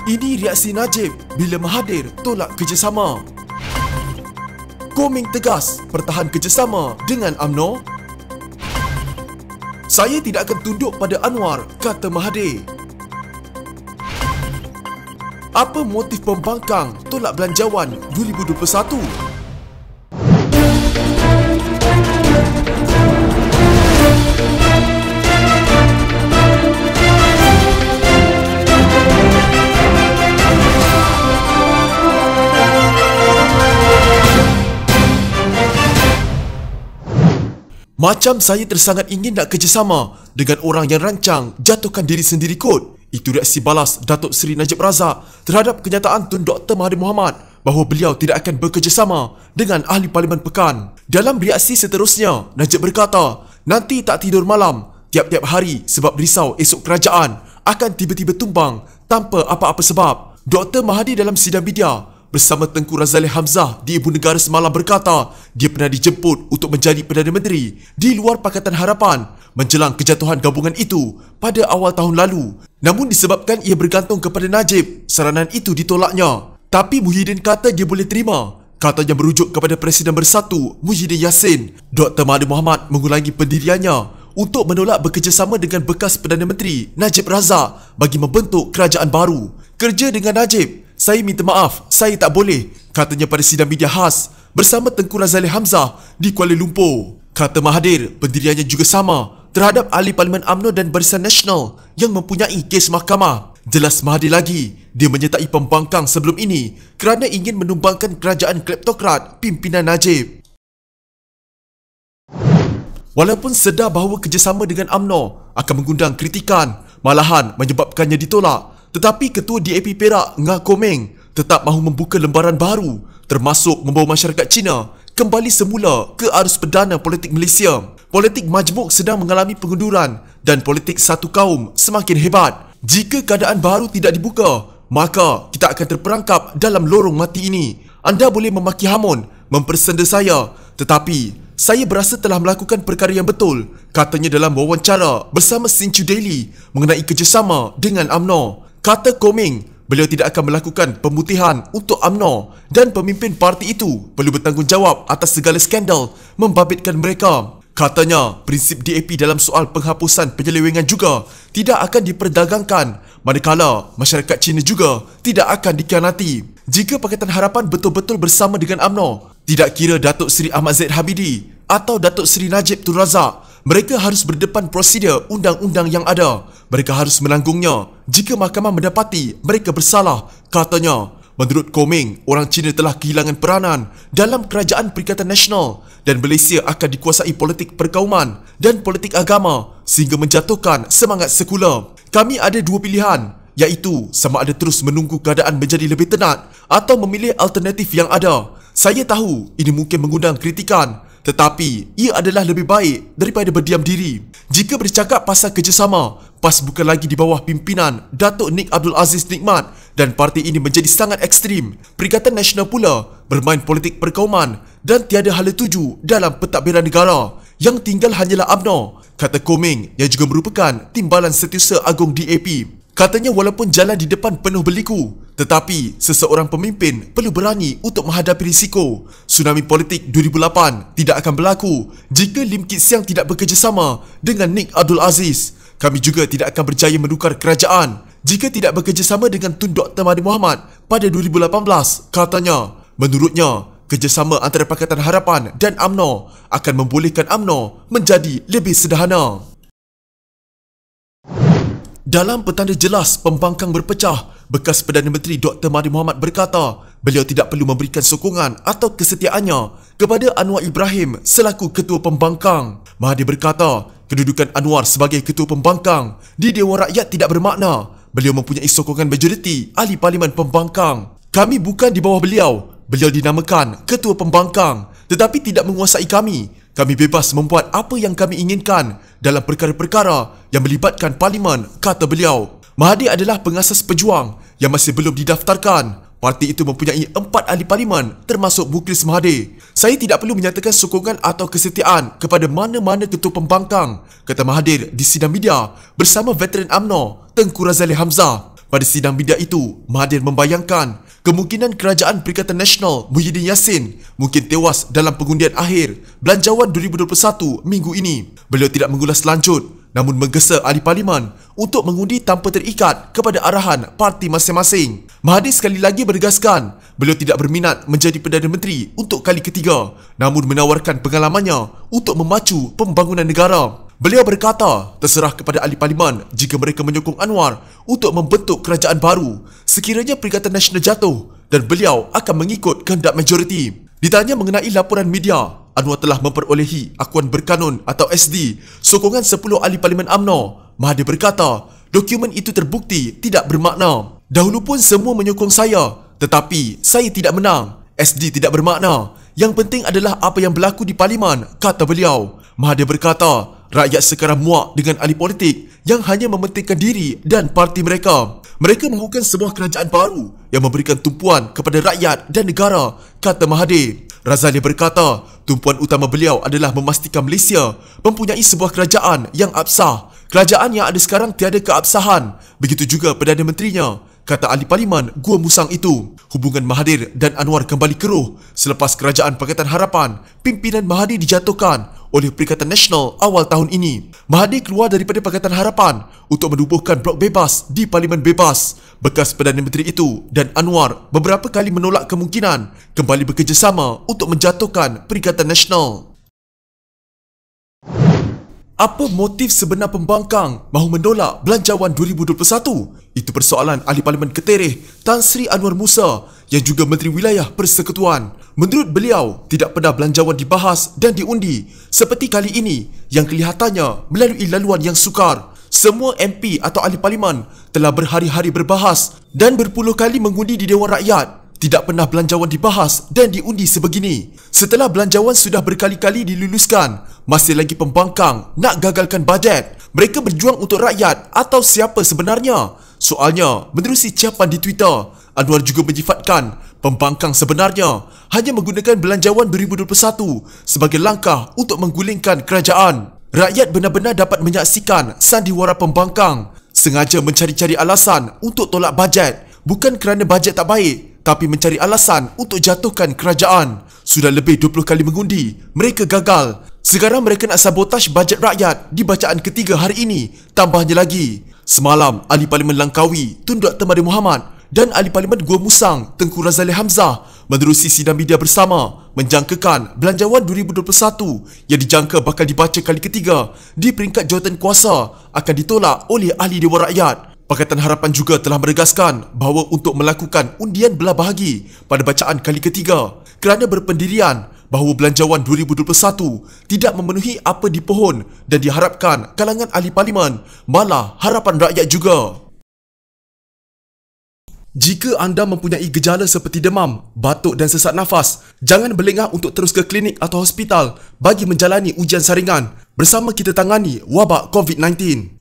Ini reaksi Najib bila Mahathir tolak kerjasama. Komeng tegas pertahan kerjasama dengan UMNO. Saya tidak akan tunduk pada Anwar, kata Mahathir. Apa motif pembangkang tolak belanjawan 2021? Macam saya tersangat ingin nak kerjasama dengan orang yang rancang jatuhkan diri sendiri kot. Itu reaksi balas Datuk Seri Najib Razak terhadap kenyataan Tun Dr. Mahathir Mohamad bahawa beliau tidak akan bekerjasama dengan Ahli Parlimen Pekan. Dalam reaksi seterusnya, Najib berkata, nanti tak tidur malam tiap-tiap hari sebab risau esok kerajaan akan tiba-tiba tumbang tanpa apa-apa sebab. Dr. Mahathir dalam sidang media bersama Tengku Razaleigh Hamzah di Ibu Negara semalam berkata dia pernah dijemput untuk menjadi Perdana Menteri di luar Pakatan Harapan menjelang kejatuhan gabungan itu pada awal tahun lalu. Namun disebabkan ia bergantung kepada Najib, saranan itu ditolaknya. Tapi Muhyiddin kata dia boleh terima. Katanya merujuk kepada Presiden Bersatu Muhyiddin Yassin. Dr. Mahathir Mohamad mengulangi pendiriannya untuk menolak bekerjasama dengan bekas Perdana Menteri Najib Razak bagi membentuk kerajaan baru. Kerja dengan Najib, saya minta maaf, saya tak boleh, katanya pada sidang media khas bersama Tengku Razaleigh Hamzah di Kuala Lumpur. Kata Mahathir, pendiriannya juga sama terhadap Ahli Parlimen UMNO dan Barisan Nasional yang mempunyai kes mahkamah. Jelas Mahathir lagi, dia menyertai pembangkang sebelum ini kerana ingin menumbangkan kerajaan kleptokrat pimpinan Najib. Walaupun sedar bahawa kerjasama dengan UMNO akan mengundang kritikan, malahan menyebabkannya ditolak, tetapi Ketua DAP Perak Ngah Komeng tetap mahu membuka lembaran baru termasuk membawa masyarakat Cina kembali semula ke arus perdana politik Malaysia. Politik majmuk sedang mengalami pengunduran dan politik satu kaum semakin hebat. Jika keadaan baru tidak dibuka, maka kita akan terperangkap dalam lorong mati ini. Anda boleh memaki hamun, mempersenda saya, tetapi saya berasa telah melakukan perkara yang betul, katanya dalam wawancara bersama Sinchu Daily mengenai kerjasama dengan UMNO. Kata Komeng, beliau tidak akan melakukan pemutihan untuk UMNO dan pemimpin parti itu perlu bertanggungjawab atas segala skandal membabitkan mereka. Katanya, prinsip DAP dalam soal penghapusan penyelewengan juga tidak akan diperdagangkan, manakala masyarakat Cina juga tidak akan dikhianati. Jika Pakatan Harapan betul-betul bersama dengan UMNO, tidak kira Datuk Seri Ahmad Zaid Habidi atau Datuk Seri Najib Tun Razak, mereka harus berdepan prosedur undang-undang yang ada. Mereka harus menanggungnya jika mahkamah mendapati mereka bersalah, katanya. Menurut Komeng, orang Cina telah kehilangan peranan dalam kerajaan Perikatan Nasional dan Malaysia akan dikuasai politik perkauman dan politik agama sehingga menjatuhkan semangat sekular. Kami ada dua pilihan, iaitu sama ada terus menunggu keadaan menjadi lebih tenat atau memilih alternatif yang ada. Saya tahu ini mungkin mengundang kritikan, tetapi ia adalah lebih baik daripada berdiam diri. Jika bercakap pasal kerjasama, PAS bukan lagi di bawah pimpinan Datuk Nik Abdul Aziz Nikmat dan parti ini menjadi sangat ekstrim. Perikatan Nasional pula bermain politik perkauman dan tiada hala tuju dalam pentadbiran negara. Yang tinggal hanyalah UMNO, kata Komeng yang juga merupakan Timbalan Setiausaha Agung DAP. Katanya walaupun jalan di depan penuh berliku, tetapi seseorang pemimpin perlu berani untuk menghadapi risiko. Tsunami politik 2008 tidak akan berlaku jika Lim Kit Siang tidak bekerjasama dengan Nik Abdul Aziz. Kami juga tidak akan berjaya menukar kerajaan jika tidak bekerjasama dengan Tun Dr. Mahathir Mohamad pada 2018, katanya. Menurutnya, kerjasama antara Pakatan Harapan dan UMNO akan membolehkan UMNO menjadi lebih sederhana. Dalam petanda jelas pembangkang berpecah, bekas Perdana Menteri Dr. Mahathir Mohamad berkata beliau tidak perlu memberikan sokongan atau kesetiaannya kepada Anwar Ibrahim selaku Ketua Pembangkang. Mahathir berkata kedudukan Anwar sebagai Ketua Pembangkang di Dewan Rakyat tidak bermakna. Beliau mempunyai sokongan majoriti Ahli Parlimen Pembangkang. Kami bukan di bawah beliau. Beliau dinamakan Ketua Pembangkang tetapi tidak menguasai kami. Kami bebas membuat apa yang kami inginkan dalam perkara-perkara yang melibatkan Parlimen, kata beliau. Mahathir adalah pengasas Pejuang yang masih belum didaftarkan. Parti itu mempunyai 4 ahli parlimen termasuk Muklis Mahathir. Saya tidak perlu menyatakan sokongan atau kesetiaan kepada mana-mana ketua pembangkang, kata Mahathir di sidang media bersama veteran UMNO Tengku Razaleigh Hamzah. Pada sidang media itu, Mahathir membayangkan kemungkinan Kerajaan Perikatan Nasional Muhyiddin Yassin mungkin tewas dalam pengundian akhir Belanjawan 2021 minggu ini. Beliau tidak mengulas lanjut, namun menggesa ahli parlimen untuk mengundi tanpa terikat kepada arahan parti masing-masing. Mahathir sekali lagi menegaskan beliau tidak berminat menjadi Perdana Menteri untuk kali ketiga, namun menawarkan pengalamannya untuk memacu pembangunan negara. Beliau berkata, terserah kepada ahli parlimen jika mereka menyokong Anwar untuk membentuk kerajaan baru sekiranya Perikatan Nasional jatuh, dan beliau akan mengikut kehendak majoriti. Ditanya mengenai laporan media, Anwar telah memperolehi akuan berkanun atau SD sokongan 10 ahli parlimen UMNO. Mahathir berkata, dokumen itu terbukti tidak bermakna. Dahulu pun semua menyokong saya, tetapi saya tidak menang. SD tidak bermakna. Yang penting adalah apa yang berlaku di parlimen, kata beliau. Mahathir berkata, rakyat sekarang muak dengan ahli politik yang hanya mementingkan diri dan parti mereka. Mereka mahukan sebuah kerajaan baru yang memberikan tumpuan kepada rakyat dan negara, kata Mahathir. Razali berkata, tumpuan utama beliau adalah memastikan Malaysia mempunyai sebuah kerajaan yang absah. Kerajaan yang ada sekarang tiada keabsahan. Begitu juga Perdana Menterinya, kata ahli parlimen Gua Musang itu. Hubungan Mahathir dan Anwar kembali keruh selepas Kerajaan Pakatan Harapan pimpinan Mahathir dijatuhkan oleh Perikatan Nasional awal tahun ini. Mahathir keluar daripada Pakatan Harapan untuk menubuhkan blok bebas di Parlimen Bebas. Bekas Perdana Menteri itu dan Anwar beberapa kali menolak kemungkinan kembali bekerjasama untuk menjatuhkan Perikatan Nasional. Apa motif sebenar pembangkang mahu menolak Belanjawan 2021? Itu persoalan ahli parlimen Ketereh Tan Sri Anwar Musa yang juga Menteri Wilayah Persekutuan. Menurut beliau, tidak pernah belanjawan dibahas dan diundi seperti kali ini yang kelihatannya melalui laluan yang sukar. Semua MP atau ahli parlimen telah berhari-hari berbahas dan berpuluh kali mengundi di Dewan Rakyat. Tidak pernah belanjawan dibahas dan diundi sebegini. Setelah belanjawan sudah berkali-kali diluluskan, masih lagi pembangkang nak gagalkan bajet. Mereka berjuang untuk rakyat atau siapa sebenarnya? Soalnya, menerusi ciapan di Twitter, Anwar juga menyifatkan pembangkang sebenarnya hanya menggunakan Belanjawan 2021 sebagai langkah untuk menggulingkan kerajaan. Rakyat benar-benar dapat menyaksikan sandiwara pembangkang sengaja mencari-cari alasan untuk tolak bajet, bukan kerana bajet tak baik, tapi mencari alasan untuk jatuhkan kerajaan. Sudah lebih 20 kali mengundi, mereka gagal. Sekarang mereka nak sabotaj bajet rakyat di bacaan ketiga hari ini. Tambahnya lagi, semalam ahli parlimen Langkawi Tun Dr. Mahathir Mohamad dan ahli parlimen Gua Musang Tengku Razali Hamzah menerusi sidang media bersama menjangkakan Belanjawan 2021 yang dijangka bakal dibaca kali ketiga di peringkat jawatan kuasa akan ditolak oleh ahli Dewan Rakyat. Pakatan Harapan juga telah menegaskan bahawa untuk melakukan undian belah bahagi pada bacaan kali ketiga kerana berpendirian bahawa Belanjawan 2021 tidak memenuhi apa dipohon dan diharapkan kalangan ahli parlimen, malah harapan rakyat juga. Jika anda mempunyai gejala seperti demam, batuk dan sesak nafas, jangan berlengah untuk terus ke klinik atau hospital bagi menjalani ujian saringan. Bersama kita tangani wabak COVID-19.